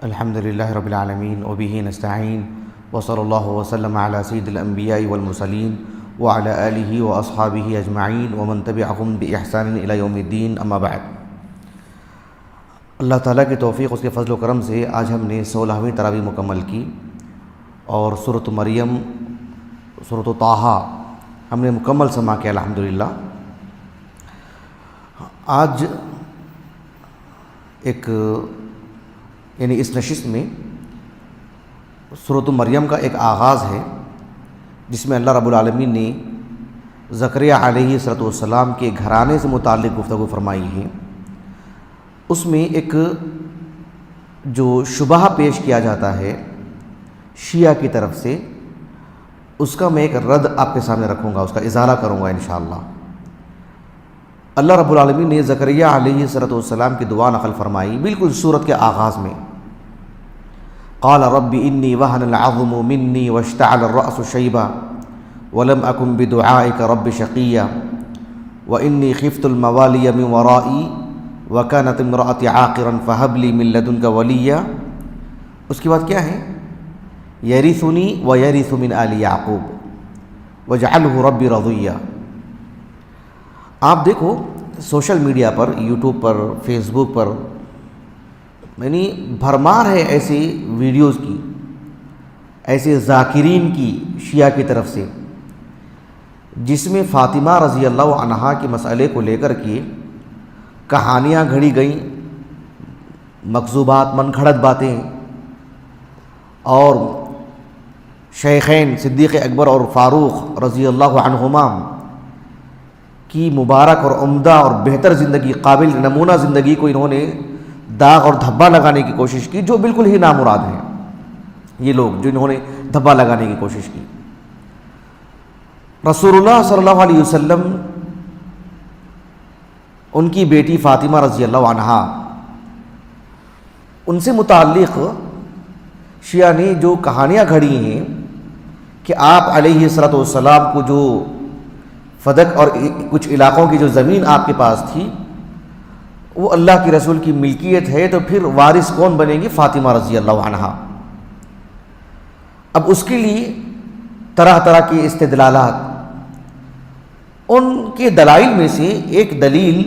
الحمد للہ رب العالمین وبہ نستعین وصلی اللہ وسلم علی سید الانبیاء والمرسلین وعلی آلہ واصحابہ اجمعین ومن تبعہم باحسان الی یوم الدین، اما بعد۔ اللہ تعالیٰ کی توفیق، اس کے فضل و کرم سے آج ہم نے 16ویں تراویح مکمل کی اور سورۃ مریم، سورۃ طٰہٰ ہم نے مکمل سماع کیا الحمدللہ۔ آج یعنی اس نشست میں سورۃ مریم کا ایک آغاز ہے، جس میں اللہ رب العالمین نے زکریا علیہ السلام کے گھرانے سے متعلق گفتگو فرمائی ہے۔ اس میں ایک جو شبہ پیش کیا جاتا ہے شیعہ کی طرف سے، اس کا میں ایک رد آپ کے سامنے رکھوں گا، اس کا ازالہ کروں گا انشاءاللہ۔ اللہ رب العالمین نے زکریا علیہ السلام کی دعا نقل فرمائی بالکل سورت کے آغاز میں۔ قال رب انی وہن العظم منی واشتعل الرأس شیبا ولم اکن بدعائک رب شقیا وانی خفت الموالی من ورائی وکانت امرأتی عاقرا فہب لی من لدنک ولیا۔ اس کے بعد کیا ہے؟ یرثنی ویرث من آل یعقوب واجعلہ رب رضیا۔ آپ دیکھو سوشل میڈیا پر، یوٹیوب پر، فیس بک پر، یعنی بھرمار ہے ایسی ویڈیوز کی، ایسے ذاکرین کی شیعہ کی طرف سے، جس میں فاطمہ رضی اللہ عنہا کے مسئلے کو لے کر کے کہانیاں گھڑی گئیں، مکذوبات، من گھڑت باتیں، اور شیخین صدیق اکبر اور فاروق رضی اللہ عنہما کی مبارک اور عمدہ اور بہتر زندگی، قابل نمونہ زندگی کو انہوں نے داغ اور دھبا لگانے کی کوشش کی، جو بالکل ہی نامراد ہیں یہ لوگ جو انہوں نے دھبا لگانے کی کوشش کی۔ رسول اللہ صلی اللہ علیہ وسلم، ان کی بیٹی فاطمہ رضی اللہ عنہا، ان سے متعلق شیعہ نے جو کہانیاں گھڑی ہیں کہ آپ علیہ السلام کو جو فدق اور کچھ علاقوں کی جو زمین آپ کے پاس تھی وہ اللہ کے رسول کی ملکیت ہے، تو پھر وارث کون بنے گی؟ فاطمہ رضی اللہ عنہا۔ اب اس کے لیے طرح طرح کے استدلالات، ان کے دلائل میں سے ایک دلیل،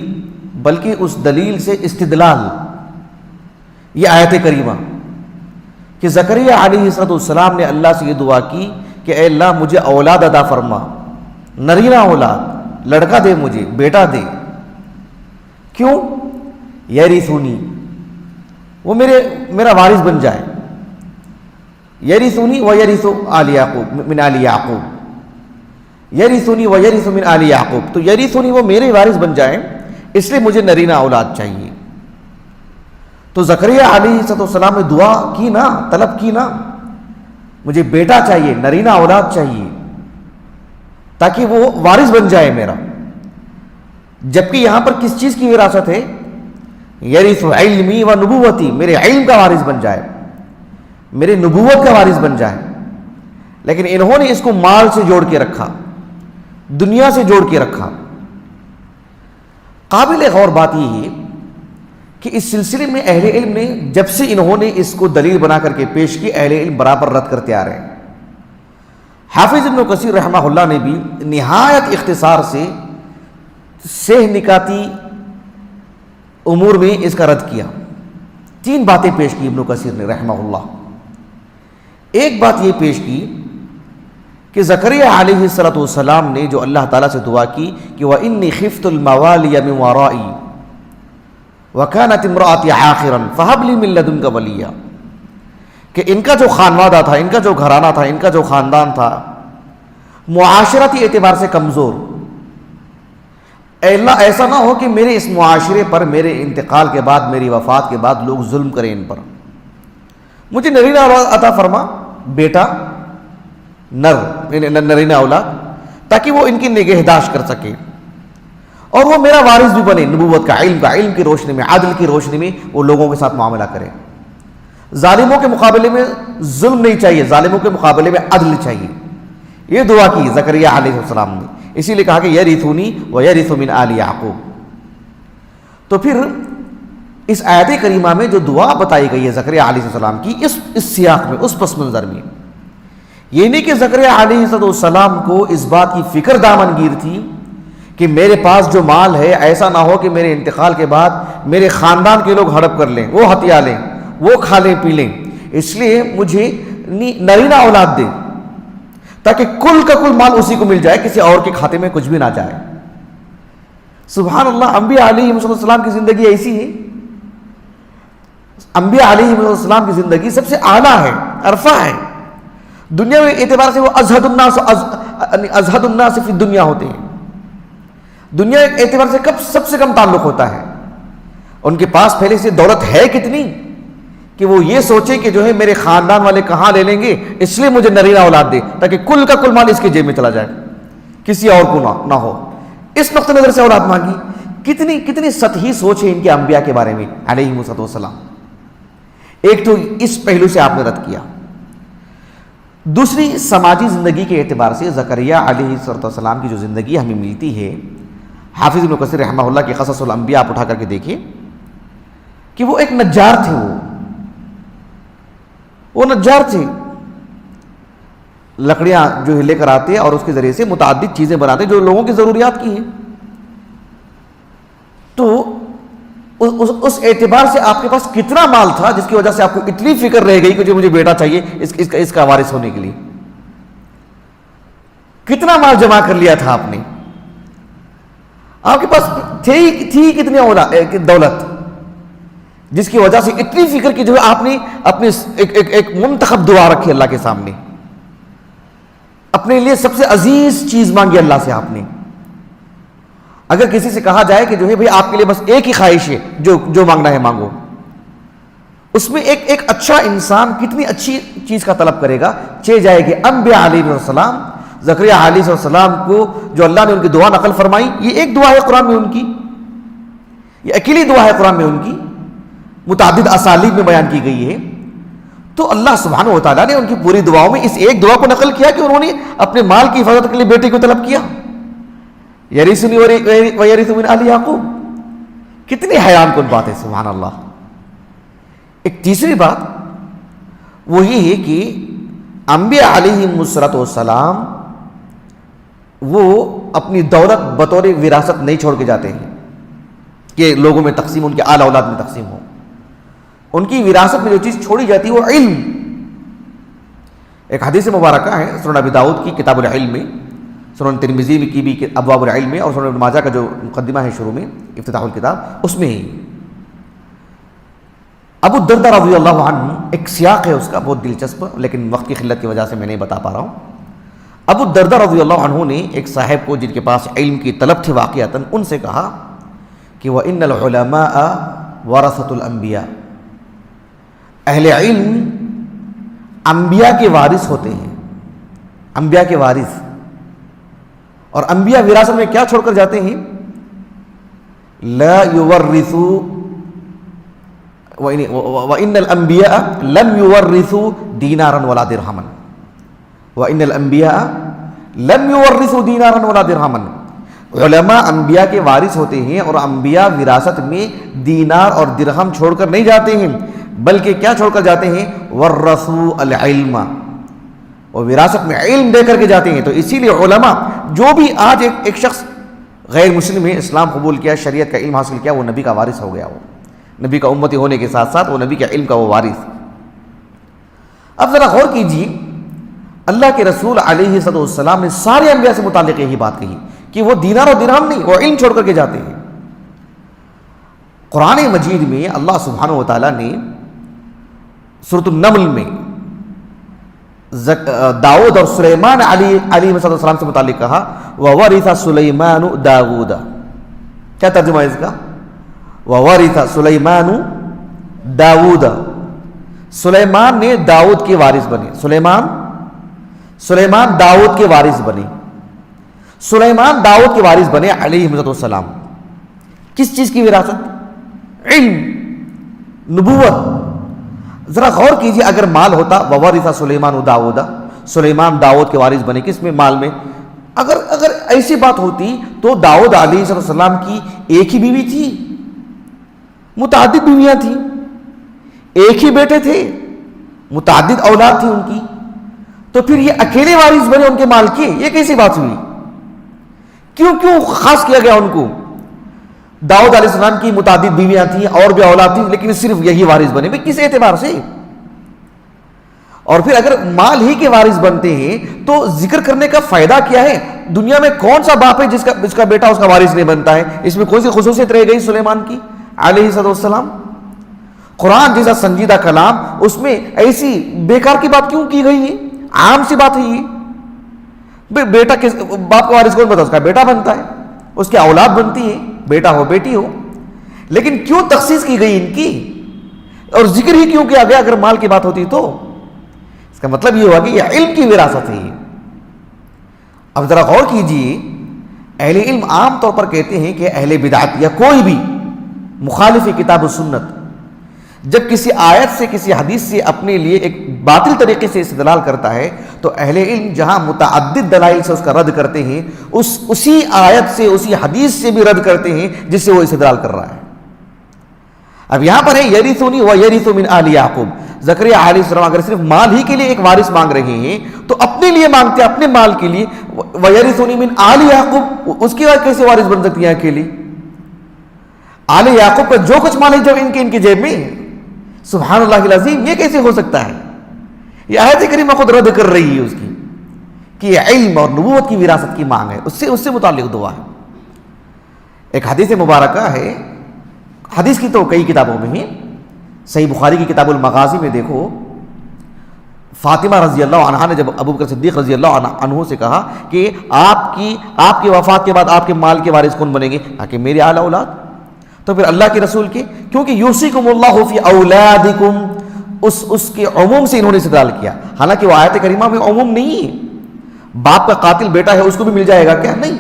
بلکہ اس دلیل سے استدلال، یہ آیت کریمہ کہ زکریا علیہ السلام نے اللہ سے یہ دعا کی کہ اے اللہ مجھے اولاد عطا فرما، نرینہ اولاد، لڑکا دے، مجھے بیٹا دے۔ کیوں؟ یرثنی، وہ میرا وارث بن جائے۔ یرثنی ویرث آل یعقوب من آل یعقوب، یرثنی ویرث من آل یعقوب، تو یرثنی وہ میرے وارث بن جائیں، اس لیے مجھے نرینہ اولاد چاہیے۔ تو زکریا علیہ السلام نے دعا کی نا، طلب کی نا، مجھے بیٹا چاہیے، نرینہ اولاد چاہیے تاکہ وہ وارث بن جائے میرا۔ جبکہ یہاں پر کس چیز کی وراثت ہے؟ یرث علمی و نبوتی، میرے علم کا وارث بن جائے، میرے نبوت کا وارث بن جائے۔ لیکن انہوں نے اس کو مال سے جوڑ کے رکھا، دنیا سے جوڑ کے رکھا۔ قابل غور بات یہ ہے کہ اس سلسلے میں اہل علم نے جب سے انہوں نے اس کو دلیل بنا کر کے پیش کی، اہل علم برابر رد کرتے آ رہے ہیں۔ حافظ ابن کثیر رحمہ اللہ نے بھی نہایت اختصار سے سہ نکاتی امور میں اس کا رد کیا۔ 3 باتیں پیش کی ابن کثیر نے رحمہ اللہ۔ ایک بات یہ پیش کی کہ زکریا علیہ السلام نے جو اللہ تعالیٰ سے دعا کی کہ وَإِنِّي خِفْتُ الْمَوَالِيَ مِنْ وَرَائِي وَكَانَتِ امْرَأَتِي عَاقِرًا فَهَبْ لِي مِن لَّدُنكَ وَلِيًّا، کہ ان کا جو خانوادہ تھا، ان کا جو گھرانہ تھا، ان کا جو خاندان تھا، معاشرتی اعتبار سے کمزور۔ اے اللہ ایسا نہ ہو کہ میرے اس معاشرے پر میرے انتقال کے بعد، میری وفات کے بعد لوگ ظلم کریں ان پر، مجھے نرینہ اولاد عطا فرما، بیٹا، نرینہ اولاد، تاکہ وہ ان کی نگہداشت کر سکے اور وہ میرا وارث بھی بنے، نبوت کا، علم کی روشنی میں، عدل کی روشنی میں وہ لوگوں کے ساتھ معاملہ کرے۔ ظالموں کے مقابلے میں ظلم نہیں چاہیے، ظالموں کے مقابلے میں عدل چاہیے۔ یہ دعا کی زکریا علیہ السلام نے، اسی لیے کہا کہ یرثنی ویرث من آل یعقوب۔ تو پھر اس آیت کریمہ میں جو دعا بتائی گئی ہے زکریا علیہ السلام کی، اس سیاق میں، اس پس منظر میں، یہ نہیں کہ زکریا علیہ السلام کو اس بات کی فکر دامنگیر تھی کہ میرے پاس جو مال ہے ایسا نہ ہو کہ میرے انتقال کے بعد میرے خاندان کے لوگ ہڑپ کر لیں، وہ ہتھیا لیں، وہ کھا لیں پی لیں، اس لیے مجھے نرینہ اولاد دے تاکہ کل کا کل مال اسی کو مل جائے، کسی اور کے کھاتے میں کچھ بھی نہ جائے۔ سبحان اللہ، انبیاء علیہ السلام کی زندگی ایسی ہے، انبیاء علیہ السلام کی زندگی سب سے اعلیٰ ہے، عرفہ ہے، دنیا میں اعتبار سے وہ ازہد الناس فی الدنیا ہوتے ہیں، دنیا کے اعتبار سے سب سے کم تعلق ہوتا ہے۔ ان کے پاس پہلے سے دولت ہے کتنی کہ وہ یہ سوچے کہ جو ہے میرے خاندان والے کہاں لے لیں گے، اس لیے مجھے نرینہ اولاد دے تاکہ کل کا کل مال اس کے جیب میں چلا جائے، کسی اور کو نہ ہو۔ اس نقطہ نظر سے اولاد مانگی۔ کتنی سطحی سوچ ہے ان کے انبیاء کے بارے میں علیہ السلام۔ ایک تو اس پہلو سے آپ نے رد کیا، دوسری سماجی زندگی کے اعتبار سے زکریا علیہ السلام کی جو زندگی ہمیں ملتی ہے، حافظ ابن کثیر رحمہ اللہ کے قصص الانبیاء آپ اٹھا کر کے دیکھیں کہ وہ ایک نجار تھے، وہ نجار تھے، لکڑیاں جو ہے لے کر آتے اور اس کے ذریعے سے متعدد چیزیں بناتے جو لوگوں کی ضروریات کی ہیں۔ تو اس اعتبار سے آپ کے پاس کتنا مال تھا جس کی وجہ سے آپ کو اتنی فکر رہ گئی کہ جو مجھے بیٹا چاہیے اس کا وارث ہونے کے لیے؟ کتنا مال جمع کر لیا تھا آپ نے؟ آپ کے پاس تھی کتنی دولت جس کی وجہ سے اتنی فکر کی جو ہے آپ نے اپنے ایک منتخب دعا رکھی اللہ کے سامنے، اپنے لیے سب سے عزیز چیز مانگی اللہ سے آپ نے۔ اگر کسی سے کہا جائے کہ جو ہے بھئی آپ کے لیے بس ایک ہی خواہش ہے، جو مانگنا ہے مانگو، اس میں ایک اچھا انسان کتنی اچھی چیز کا طلب کرے گا، چاہے جائے کہ انبیاء علیہ السلام، زکریا علیہ السلام کو جو اللہ نے ان کی دعا نقل فرمائی، یہ ایک دعا ہے قرآن میں ان کی، یہ اکیلی دعا ہے قرآن میں ان کی، متعدد اسالیب میں بیان کی گئی ہے۔ تو اللہ سبحانہ و تعالیٰ نے ان کی پوری دعاؤں میں اس ایک دعا کو نقل کیا کہ انہوں نے اپنے مال کی حفاظت کے لیے بیٹے کو طلب کیا، یرثنی ویرث من آل یعقوب۔ کتنی حیران کن بات ہے، سبحان اللہ۔ ایک تیسری بات وہ یہ ہے کہ انبیاء علیہ السلام وہ اپنی دولت بطور وراثت نہیں چھوڑ کے جاتے ہیں کہ لوگوں میں تقسیم، ان کے آل اولاد میں تقسیم ہو۔ ان کی وراثت میں جو چیز چھوڑی جاتی ہے وہ علم۔ ایک حدیث مبارکہ ہے سنن ابی داؤد کی کتاب العلم میں، سنن ترمذی کی بھی ابواب العلم میں، اور سنن ابن ماجہ کا جو مقدمہ ہے شروع میں افتتاح الکتاب، اس میں ہی ابو الدرداء رضی اللہ عنہ، ایک سیاق ہے اس کا بہت دلچسپ، لیکن وقت کی قلت کی وجہ سے میں نہیں بتا پا رہا ہوں۔ ابو الدرداء رضی اللہ عنہ نے ایک صاحب کو جن کے پاس علم کی طلب تھی واقعتاً، ان سے کہا کہ وَإِنَّ الْعُلَمَاءَ وَرَثَةُ الْأَنْبِيَاءِ، اہل علم انبیاء کے وارث ہوتے ہیں، انبیاء کے وارث۔ اور انبیاء وراثت میں کیا چھوڑ کر جاتے ہیں؟ لا يورثوا وَإِنَّ الْأَنْبِيَاءَ لَمْ يُوَرِّثُوا دِينَارًا وَلَا دِرْهَمًا وَإِنَّ الْأَنْبِيَاءَ لَمْ يُوَرِّثُوا دِينَارًا وَلَا دِرْهَمًا۔ علماء انبیاء کے وارث ہوتے ہیں، اور انبیاء وراثت میں دینار اور درہم چھوڑ کر نہیں جاتے ہیں، بلکہ کیا چھوڑ کر جاتے ہیں؟ وَرَّثُوا الْعِلْمَ، اور وراثت میں علم دے کر کے جاتے ہیں۔ تو اسی لیے علماء، جو بھی آج ایک شخص غیر مسلم ہے، اسلام قبول کیا، شریعت کا علم حاصل کیا، وہ نبی کا وارث ہو گیا، وہ نبی کا امتی ہونے کے ساتھ ساتھ وہ نبی کے علم کا وہ وارث۔ اب ذرا غور کیجیے، اللہ کے رسول علیہ السلام نے سارے انبیاء سے متعلق یہی بات کہی کہ وہ دینار اور درہم نہیں، وہ علم چھوڑ کر کے جاتے ہیں۔ قرآن مجید میں اللہ سبحانہ و تعالیٰ نے سورۃ النمل میں داؤد اور سلیمان علیہ السلام سے متعلق کہا وَوَرِثَ سُلَيْمَانُ دَاوُودَ۔ کیا ترجمہ ہے اس کا؟ وَوَرِثَ سُلَيْمَانُ دَاوُودَ، سلیمان نے داؤد کے وارث بنے، سلیمان داؤد کے وارث بنے، سلیمان داؤد کے وارث بنے علیہ السلام۔ کس چیز کی وراثت؟ علم، نبوت۔ ذرا غور کیجیے، اگر مال ہوتا وَوَرِثَ سُلَيْمَانُ دَاوُودَ، سلیمان داؤد کے وارث بنے، کس میں؟ مال میں۔ اگر ایسی بات ہوتی تو داؤد علیہ السلام کی ایک ہی بیوی تھی، متعدد بیویاں تھیں، ایک ہی بیٹے تھے، متعدد اولاد تھی ان کی، تو پھر یہ اکیلے وارث بنے ان کے مال کے؟ یہ کیسی بات ہوئی؟ کیوں خاص کیا گیا ان کو؟ داؤد علیہ السلام کی متعدد بیویاں تھیں اور بھی اولاد تھیں، لیکن صرف یہی وارث بنے، بھئی کس اعتبار سے؟ اور پھر اگر مال ہی کے وارث بنتے ہیں تو ذکر کرنے کا فائدہ کیا ہے؟ دنیا میں کون سا باپ ہے جس کا بیٹا اس کا وارث نہیں بنتا ہے؟ اس میں کون سی خصوصیت رہ گئی سلیمان کی علیہ السلام؟ قرآن جیسا سنجیدہ کلام، اس میں ایسی بیکار کی بات کیوں کی گئی ہے؟ عام سی بات ہے یہ، بیٹا کس باپ کا وارث کون بنتا ہے؟ اس کا بیٹا بنتا ہے، اس کی اولاد بنتی ہے، بیٹا ہو بیٹی ہو، لیکن کیوں تخصیص کی گئی ان کی اور ذکر ہی کیوں کیا گیا اگر مال کی بات ہوتی تو؟ اس کا مطلب یہ ہوا کہ یہ علم کی وراثت ہے۔ اب ذرا غور کیجئے، اہل علم عام طور پر کہتے ہیں کہ اہل بدعت یا کوئی بھی مخالف کتاب و سنت جب کسی آیت سے کسی حدیث سے اپنے لیے ایک باطل طریقے سے استدلال کرتا ہے تو اہل علم جہاں متعدد دلائل سے اس کا رد کرتے ہیں، اسی آیت سے اسی حدیث سے بھی رد کرتے ہیں جس سے وہ استدلال کر رہا ہے۔ اب یہاں پر ہے یرثنی و یرث من آل یعقوب، زکریا علیہ السلام اگر صرف مال ہی کے لیے ایک وارث مانگ رہے ہیں تو اپنے لیے مانگتے ہیں، اپنے مال کے لیے، و یرثنی من آل یعقوب، اس کی وجہ کیسے وارث بن سکتی ہیں اکیلی؟ آل یعقوب کا جو کچھ مال ہے جو ان کی جیب میں، سبحان اللہ العظیم، یہ کیسے ہو سکتا ہے؟ یہ آیت کریمہ خود رد کر رہی ہے اس کی کہ یہ علم اور نبوت کی وراثت کی مانگ ہے، اس سے متعلق دعا ہے۔ ایک حدیث مبارکہ ہے، حدیث کی تو کئی کتابوں میں ہے، صحیح بخاری کی کتاب المغازی میں دیکھو، فاطمہ رضی اللہ عنہا نے جب ابو بکر صدیق رضی اللہ عنہ سے کہا کہ آپ کی وفات کے بعد آپ کے مال کے وارث کون بنیں گے؟ کہا کہ میرے اعلی اولاد۔ تو پھر اللہ کے رسول کے، کیونکہ یوصیکم اللہ فی اولادکم، اس کے عموم سے انہوں نے استدلال کیا، حالانکہ وہ آیت کریمہ میں عموم نہیں ہے۔ باپ کا قاتل بیٹا ہے، اس کو بھی مل جائے گا کیا؟ نہیں۔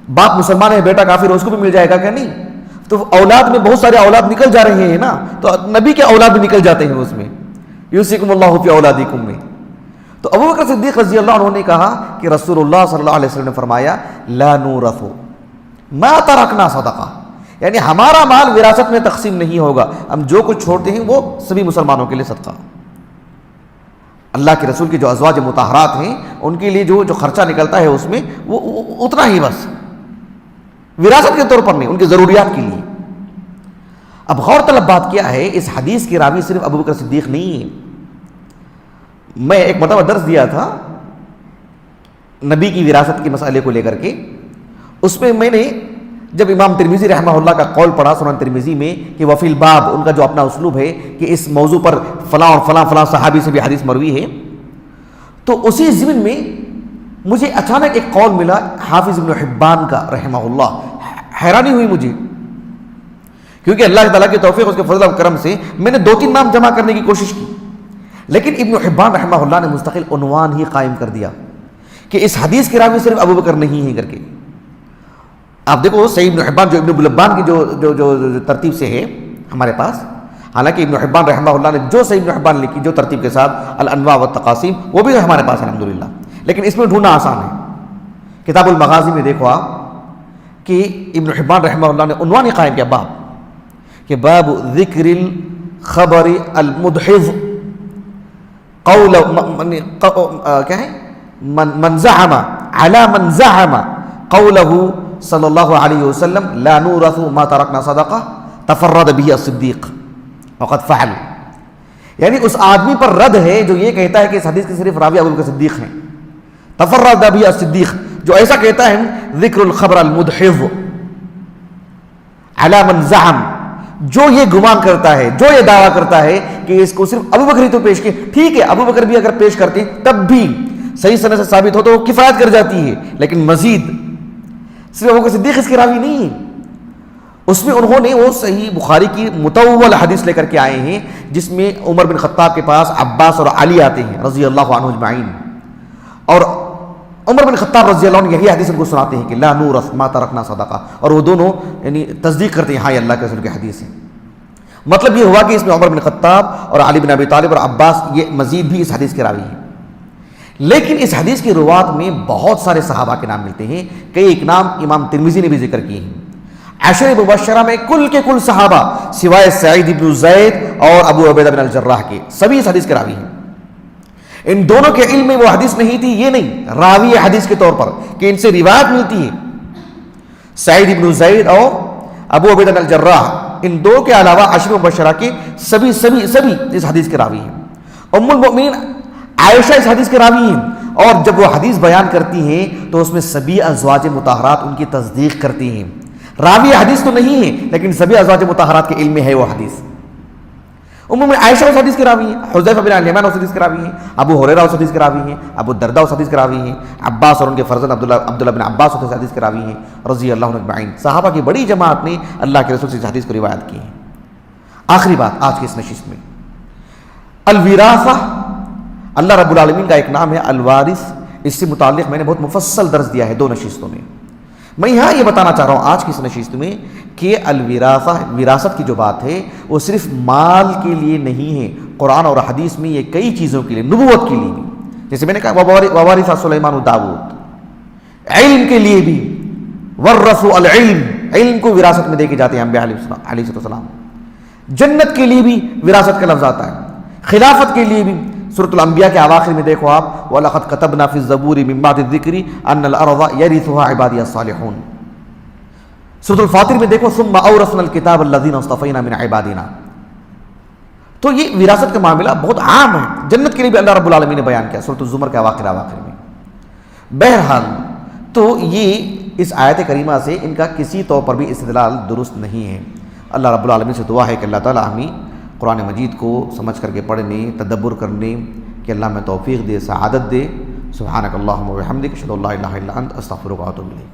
باپ مسلمان ہے، بیٹا کافر ہے، اس کو بھی مل جائے گا کیا؟ نہیں۔ تو اولاد میں بہت سارے اولاد نکل جا رہے ہیں نا، تو نبی کے اولاد بھی نکل جاتے ہیں اس میں، یوصیکم اللہ فی اولادکم میں۔ تو ابو بکر صدیق رضی اللہ عنہ نے کہا کہ رسول اللہ صلی اللہ علیہ وسلم نے فرمایا لا نورث ما ترکنا صدقہ، یعنی ہمارا مال وراثت میں تقسیم نہیں ہوگا، ہم جو کچھ چھوڑتے ہیں وہ سبھی مسلمانوں کے لیے صدقہ۔ اللہ کے رسول کے جو ازواج مطہرات ہیں ان کے لیے جو خرچہ نکلتا ہے اس میں وہ اتنا ہی، بس وراثت کے طور پر نہیں، ان کی ضروریات کے لیے۔ اب غور طلب بات کیا ہے، اس حدیث کے راوی صرف ابو بکر صدیق نہیں ہے۔ میں ایک مرتبہ درس دیا تھا نبی کی وراثت کے مسئلے کو لے کر کے، اس میں نے جب امام ترمذی رحمہ اللہ کا قول پڑھا سنن ترمذی میں کہ وفی الباب، ان کا جو اپنا اسلوب ہے کہ اس موضوع پر فلاں اور فلاں فلاں صحابی سے بھی حدیث مروی ہے، تو اسی ضمن میں مجھے اچانک ایک قول ملا حافظ ابن حبان کا رحمہ اللہ۔ حیرانی ہوئی مجھے، کیونکہ اللہ تعالیٰ کی توفیق، اس کے فضل و کرم سے میں نے 2-3 نام جمع کرنے کی کوشش کی، لیکن ابن حبان رحمہ اللہ نے مستقل عنوان ہی قائم کر دیا کہ اس حدیث کے راوی صرف ابو بکر نہیں ہے کر کے۔ آپ دیکھو صحیح ابن حبان جو ابن بلبان کی جو ترتیب سے ہے ہمارے پاس، حالانکہ ابن حبان رحمہ اللہ نے جو صحیح ابن حبان لکھی جو ترتیب کے ساتھ الانواع والتقاسیم، وہ بھی ہمارے پاس ہے الحمدللہ، لیکن اس میں ڈھونڈنا آسان ہے۔ کتاب المغازی میں دیکھو آپ کہ ابن حبان رحمہ اللہ نے عنوان قائم کیا باب، کہ باب ذکر الخبر المدحض قول کیا ہے من زعم على من زعم قوله صلی اللہ علیہ وسلم لا نورث ما ترکنا صدقہ تفرد به الصدیق وقد فعل، یعنی اس آدمی پر رد ہے جو یہ کہتا ہے کہ اس حدیث کے صرف راوی ابو بکر صدیق ہیں، تفرد به الصدیق، جو ایسا کہتا ہے ذکر الخبر المدحض علی من زعم، جو یہ گمان کرتا ہے، جو یہ دعویٰ کرتا ہے کہ اس کو صرف ابو بکر ہی تو پیش کیے، ٹھیک ہے ابو بکر بھی اگر پیش کرتے تب بھی صحیح سند سے ثابت ہو تو وہ کفایت کر جاتی ہے، لیکن مزید صرف ابو بکر صدیق اس کے راوی نہیں ہے۔ اس میں انہوں نے وہ صحیح بخاری کی مطول حدیث لے کر کے آئے ہیں جس میں عمر بن خطاب کے پاس عباس اور علی آتے ہیں رضی اللہ عنہ اجمعین، اور عمر بن خطاب رضی اللہ عنہ یہی حدیث ان کو سناتے ہیں کہ لا نورث ما ترکنا صدقہ، اور وہ دونوں یعنی تصدیق کرتے ہیں ہاں یہ اللہ کے رسول کی حدیث ہے۔ مطلب یہ ہوا کہ اس میں عمر بن خطاب اور علی بن ابی طالب اور عباس یہ مزید بھی اس حدیث کے راوی ہیں، لیکن اس حدیث کی روات میں بہت سارے صحابہ کے نام ملتے ہیں، کئی ایک نام امام ترمذی نے بھی ذکر کیے ہیں۔ عشر مبشرہ میں کل کے کل صحابہ سوائے سعید بن زید اور ابو عبیدہ بن الجراح کے سبھی اس حدیث کے راوی ہیں. ان دونوں کے علم میں وہ حدیث نہیں تھی، یہ نہیں، راوی حدیث کے طور پر کہ ان سے روایت ملتی ہے. سعید بن زید اور ابو عبیدہ بن الجراح، ان دو کے علاوہ عشر مبشرہ کے سبھی اس حدیث کے راوی ہیں. ام المؤمنین عائشہ اس حدیث کے راوی ہیں، اور جب وہ حدیث بیان کرتی ہیں تو اس میں سبھی ازواج مطہرات ان کی تصدیق کرتی ہیں. راوی حدیث تو نہیں ہے لیکن سبھی ازواج مطہرات کے علم میں ہے وہ حدیث. عموماً عائشہ اس حدیث کے راوی ہیں، حذیفہ بن الیمان اس حدیث کے راوی ہیں، ابو ہریرہ اس حدیث کے راوی ہیں، ابو الدرداء اس حدیث کے راوی ہیں، عباس اور ان کے فرزند عبداللہ بن عباس اس حدیث کے راوی ہیں رضی اللہ عنہ اجمعین. صحابہ کی بڑی جماعت نے اللہ کے رسول سے اس حدیث کو روایت کی ہے. آخری بات آج کی اس نشست میں، الوراثہ اللہ رب العالمین کا ایک نام ہے الوارث. اس سے متعلق میں نے بہت مفصل درس دیا ہے 2 نشستوں میں. میں یہاں یہ بتانا چاہ رہا ہوں آج کی اس نشست میں کہ الوراثہ، وراثت کی جو بات ہے وہ صرف مال کے لیے نہیں ہے. قرآن اور حدیث میں یہ کئی چیزوں کے لیے، نبوت کے لیے بھی، جیسے میں نے کہا ووارث سلیمان و داؤد، علم کے لیے بھی، ورثوا العلم، علم کو وراثت میں دے کے جاتے ہیں انبیاء علیہ السلام. جنت کے لیے بھی وراثت کا لفظ آتا ہے، خلافت کے لیے بھی. سورۃ الانبیاء کے اواخر میں دیکھو آپ، وَلَقَدْ كَتَبْنَا فِي الزَّبُورِ مِن بَعْدِ الذِّكْرِ أَنَّ الْأَرْضَ يَرِثُهَا عِبَادِيَ الصَّالِحُونَ. سورۃ الفاطر میں دیکھو ثُمَّ أَوْرَثْنَا الْكِتَابَ الَّذِينَ اصْطَفَيْنَا مِنْ عِبَادِنَا. تو یہ وراثت کا معاملہ بہت عام ہے، جنت کے لیے بھی اللہ رب العالمین نے بیان کیا سورۃ الزمر کے اواخر میں. بہرحال تو یہ اس آیت کریمہ سے ان کا کسی طور پر بھی استدلال درست نہیں ہے. اللہ رب العالمین سے دعا ہے کہ اللہ تعالیٰ ہمیں قرآن مجید کو سمجھ کر کے پڑھنے، تدبر کرنے کہ اللہ میں توفیق دے، سعادت دے. سبحانک اللہم و بحمدک، اشہد ان لا الہ الا انت، استغفرک و اتوب الیک.